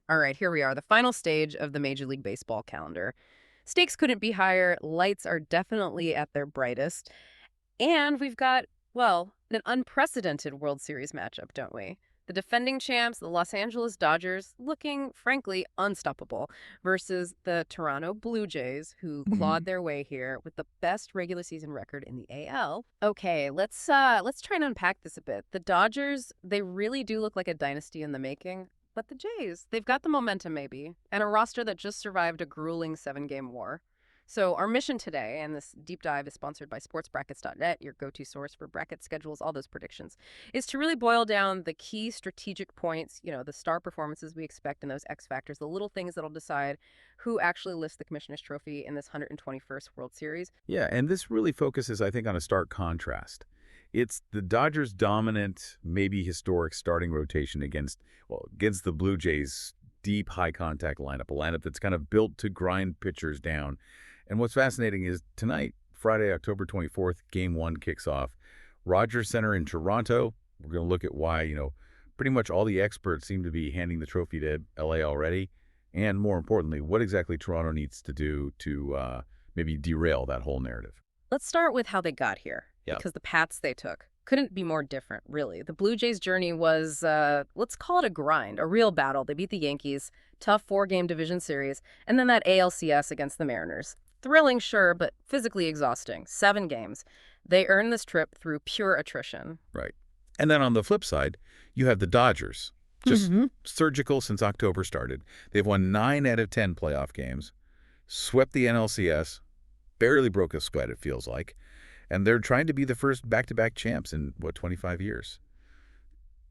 All right, here we are, the final stage of the Major League Baseball calendar. Stakes couldn't be higher. Lights are definitely at their brightest. And we've got, well, an unprecedented World Series matchup, don't we? The defending champs, the Los Angeles Dodgers, looking, frankly, unstoppable, versus the Toronto Blue Jays, who clawed Mhm. their way here with the best regular season record in the AL. Okay, let's try and unpack this a bit. The Dodgers, they really do look like a dynasty in the making, but the Jays, they've got the momentum maybe, and a roster that just survived a grueling seven-game war. So, our mission today, and this deep dive is sponsored by sportsbrackets.net, your go to source for bracket schedules, all those predictions, is to really boil down the key strategic points, the star performances we expect and those X factors, the little things that'll decide who actually lifts the Commissioner's Trophy in this 121st World Series. Yeah, and this really focuses, I think, on a stark contrast. It's the Dodgers' dominant, maybe historic starting rotation against the Blue Jays' deep, high-contact lineup, a lineup that's kind of built to grind pitchers down. And what's fascinating is tonight, Friday, October 24th, Game 1 kicks off. Rogers Center in Toronto. We're going to look at why, pretty much all the experts seem to be handing the trophy to LA already. And more importantly, what exactly Toronto needs to do to maybe derail that whole narrative. Let's start with how they got here, Yeah. because the paths they took couldn't be more different, really. The Blue Jays' journey was, let's call it a grind, a real battle. They beat the Yankees, tough four-game division series, and then that ALCS against the Mariners. Thrilling, sure, but physically exhausting. 7 games. They earned this trip through pure attrition. Right. And then on the flip side, you have the Dodgers, just Hmm. surgical since October started. They've won 9 out of 10 playoff games, swept the NLCS, barely broke a sweat, it feels like, and they're trying to be the first back-to-back champs in, 25 years.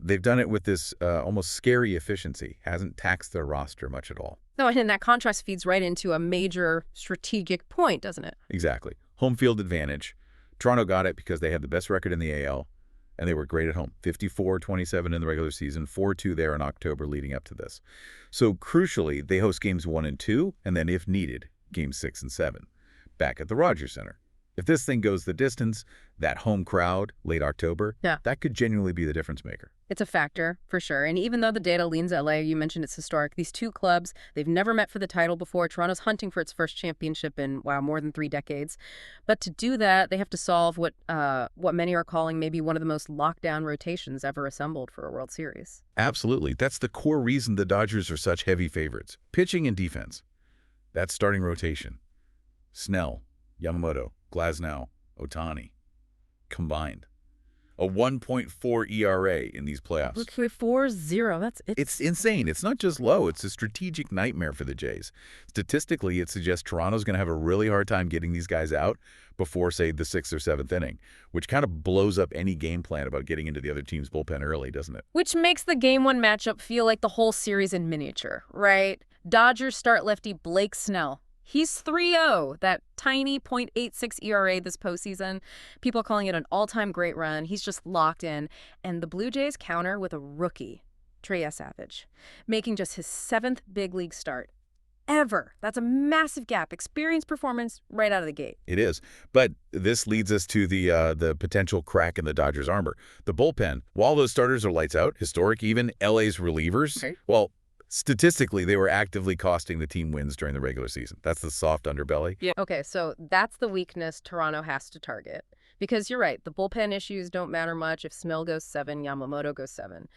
They've done it with this almost scary efficiency, hasn't taxed their roster much at all. No, and that contrast feeds right into a major strategic point, doesn't it? Exactly. Home field advantage. Toronto got it because they had the best record in the AL, and they were great at home. 54-27 in the regular season, 4-2 there in October leading up to this. So crucially, they host games 1 and 2, and then, if needed, games 6 and 7, back at the Rogers Center. If this thing goes the distance, that home crowd, late October, Yeah. that could genuinely be the difference maker. It's a factor, for sure. And even though the data leans LA, you mentioned it's historic, these two clubs, they've never met for the title before. Toronto's hunting for its first championship in, wow, more than 3 decades. But to do that, they have to solve what many are calling maybe one of the most lockdown rotations ever assembled for a World Series. Absolutely. That's the core reason the Dodgers are such heavy favorites. Pitching and defense. That starting rotation. Snell, Yamamoto, Glasnow, Ohtani. Combined. A 1.4 ERA in these playoffs. Look, 4-0. That's it. It's insane. It's not just low. It's a strategic nightmare for the Jays. Statistically, it suggests Toronto's going to have a really hard time getting these guys out before, say, the 6th or 7th inning, which kind of blows up any game plan about getting into the other team's bullpen early, doesn't it? Which makes the Game 1 matchup feel like the whole series in miniature, right? Dodgers start lefty Blake Snell. He's 3-0, that tiny .86 ERA this postseason. People are calling it an all-time great run. He's just locked in. And the Blue Jays counter with a rookie, Trey Savage, making just his 7th big league start ever. That's a massive gap. Experience performance right out of the gate. It is. But this leads us to the potential crack in the Dodgers' armor. The bullpen, while those starters are lights out, historic even, LA's relievers, Okay. well, statistically, they were actively costing the team wins during the regular season. That's the soft underbelly. Yeah. Okay, so that's the weakness Toronto has to target. Because you're right, the bullpen issues don't matter much. If Snell goes 7, Yamamoto goes 7.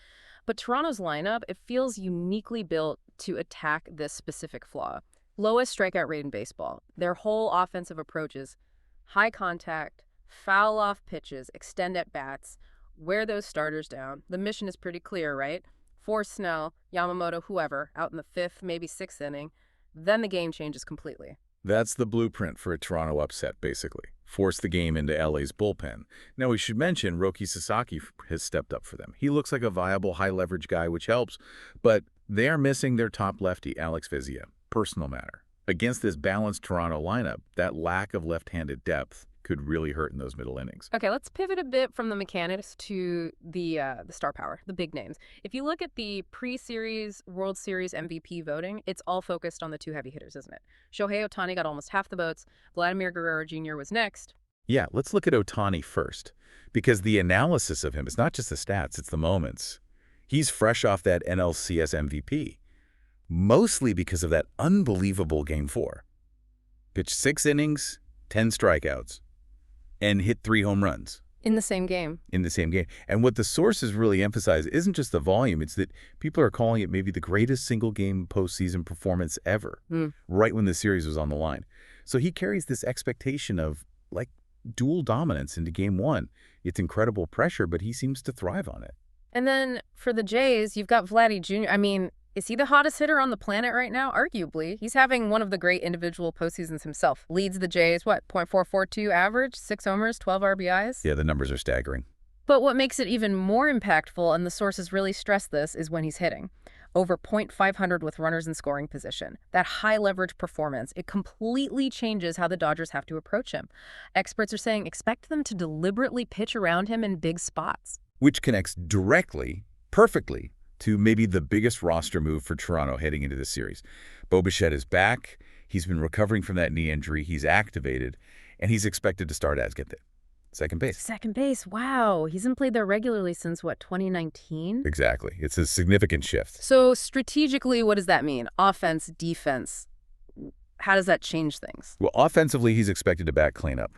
But Toronto's lineup, it feels uniquely built to attack this specific flaw. Lowest strikeout rate in baseball. Their whole offensive approach is high contact, foul off pitches, extend at bats, wear those starters down. The mission is pretty clear, right? Force Snell, Yamamoto, whoever, out in the 5th, maybe 6th inning. Then the game changes completely. That's the blueprint for a Toronto upset, basically. Force the game into LA's bullpen. Now, we should mention Roki Sasaki has stepped up for them. He looks like a viable, high-leverage guy, which helps, but they are missing their top lefty, Alex Vizia. Personal matter. Against this balanced Toronto lineup, that lack of left-handed depth could really hurt in those middle innings. Okay, let's pivot a bit from the mechanics to the star power, the big names. If you look at the pre-series World Series MVP voting, it's all focused on the two heavy hitters, isn't it? Shohei Ohtani got almost half the votes. Vladimir Guerrero Jr. was next. Yeah, let's look at Ohtani first, because the analysis of him is not just the stats, it's the moments. He's fresh off that NLCS MVP. mostly because of that unbelievable Game 4. Pitched 6 innings, 10 strikeouts, and hit 3 home runs In the same game. in the same game. And what the sources really emphasize isn't just the volume, it's that people are calling it maybe the greatest single-game postseason performance ever, right when the series was on the line. So he carries this expectation of, like, dual dominance into Game 1. It's incredible pressure, but he seems to thrive on it. And then for the Jays, you've got Vladdy Jr. I mean, is he the hottest hitter on the planet right now? Arguably. He's having one of the great individual postseasons himself. Leads the Jays, what, .442 average, 6 homers, 12 RBIs? Yeah, the numbers are staggering. But what makes it even more impactful, and the sources really stress this, is when he's hitting. Over .500 with runners in scoring position. That high-leverage performance, it completely changes how the Dodgers have to approach him. Experts are saying expect them to deliberately pitch around him in big spots. Which connects directly, perfectly, to maybe the biggest roster move for Toronto heading into this series. Bo Bichette is back. He's been recovering from that knee injury. He's activated, and he's expected to start as, get that, second base. Second base, wow. He hasn't played there regularly since, what, 2019? Exactly. It's a significant shift. So strategically, what does that mean? Offense, defense, how does that change things? Well, offensively, he's expected to back cleanup,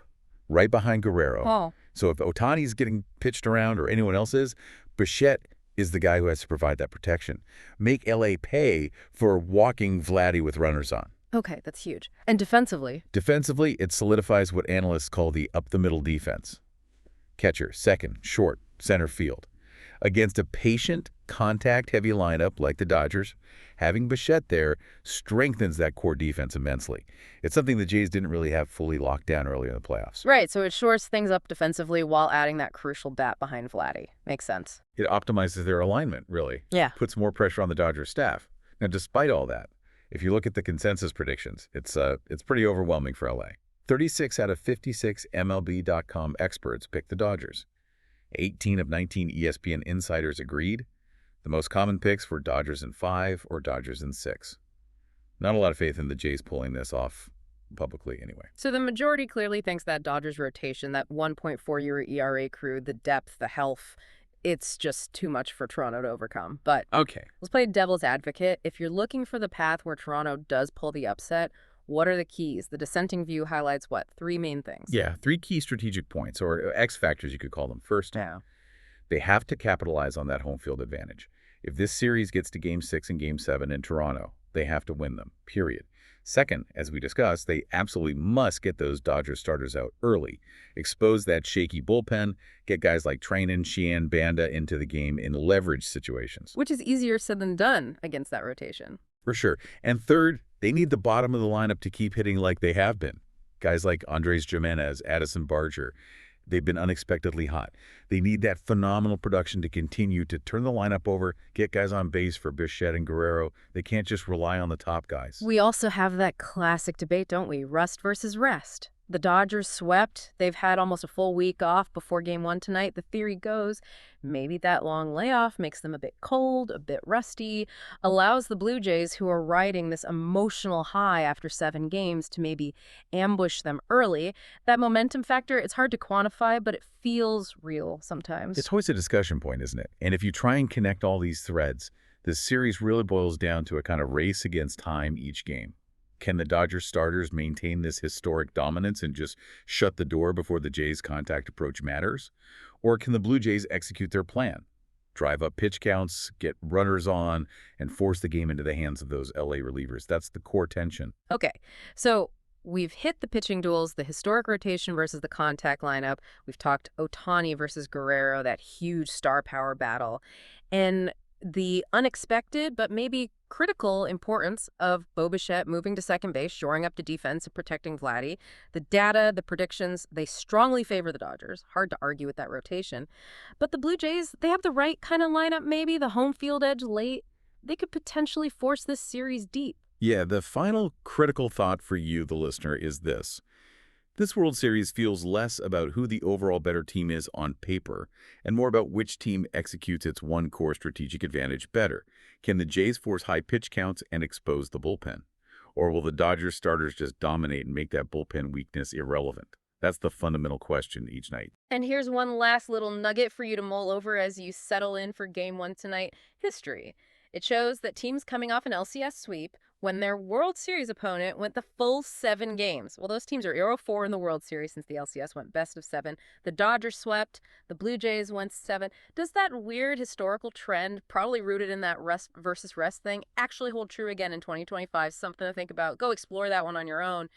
right behind Guerrero. Oh. So if Ohtani's getting pitched around or anyone else is, Bichette is the guy who has to provide that protection. Make L.A. pay for walking Vladdy with runners on. Okay, that's huge. And defensively? Defensively, it solidifies what analysts call the up-the-middle defense. Catcher, second, short, center field. Against a patient, contact-heavy lineup like the Dodgers, having Bichette there strengthens that core defense immensely. It's something the Jays didn't really have fully locked down earlier in the playoffs. Right, so it shores things up defensively while adding that crucial bat behind Vladdy. Makes sense. It optimizes their alignment, really. Yeah. Puts more pressure on the Dodgers staff. Now, despite all that, if you look at the consensus predictions, it's pretty overwhelming for LA. 36 out of 56 MLB.com experts picked the Dodgers. 18 of 19 ESPN insiders agreed. The most common picks were Dodgers in 5 or Dodgers in 6. Not a lot of faith in the Jays pulling this off publicly anyway. So the majority clearly thinks that Dodgers rotation, that 1.4-year ERA crew, the depth, the health, it's just too much for Toronto to overcome. But Okay. let's play devil's advocate. If you're looking for the path where Toronto does pull the upset, what are the keys? The dissenting view highlights what? 3 main things. Yeah, 3 key strategic points, or X factors you could call them. First, Yeah. they have to capitalize on that home field advantage. If this series gets to Game 6 and Game 7 in Toronto, they have to win them, period. Second, as we discussed, they absolutely must get those Dodgers starters out early, expose that shaky bullpen, get guys like Treinen, Sheehan, Banda into the game in leverage situations. Which is easier said than done against that rotation. For sure. And third, they need the bottom of the lineup to keep hitting like they have been. Guys like Andres Gimenez, Addison Barger, they've been unexpectedly hot. They need that phenomenal production to continue to turn the lineup over, get guys on base for Bichette and Guerrero. They can't just rely on the top guys. We also have that classic debate, don't we? Rust versus rest. The Dodgers swept. They've had almost a full week off before Game 1 tonight. The theory goes maybe that long layoff makes them a bit cold, a bit rusty, allows the Blue Jays, who are riding this emotional high after 7 games, to maybe ambush them early. That momentum factor, it's hard to quantify, but it feels real sometimes. It's always a discussion point, isn't it? And if you try and connect all these threads, this series really boils down to a kind of race against time each game. Can the Dodgers starters maintain this historic dominance and just shut the door before the Jays' contact approach matters? Or can the Blue Jays execute their plan? Drive up pitch counts, get runners on, and force the game into the hands of those LA relievers. That's the core tension. Okay, so we've hit the pitching duels, the historic rotation versus the contact lineup. We've talked Ohtani versus Guerrero, that huge star power battle. And the unexpected but maybe critical importance of Bo Bichette moving to second base, shoring up the defense and protecting Vladdy. The data, the predictions, they strongly favor the Dodgers. Hard to argue with that rotation. But the Blue Jays, they have the right kind of lineup maybe, the home field edge late. They could potentially force this series deep. Yeah, the final critical thought for you, the listener, is this. This World Series feels less about who the overall better team is on paper and more about which team executes its one core strategic advantage better. Can the Jays force high pitch counts and expose the bullpen? Or will the Dodgers starters just dominate and make that bullpen weakness irrelevant? That's the fundamental question each night. And here's one last little nugget for you to mull over as you settle in for Game 1 tonight. History. It shows that teams coming off an LCS sweep, when their World Series opponent went the full 7 games. Well, those teams are 0-4 in the World Series since the LCS went best of 7. The Dodgers swept. The Blue Jays went 7. Does that weird historical trend, probably rooted in that rest versus rest thing, actually hold true again in 2025? Something to think about. Go explore that one on your own.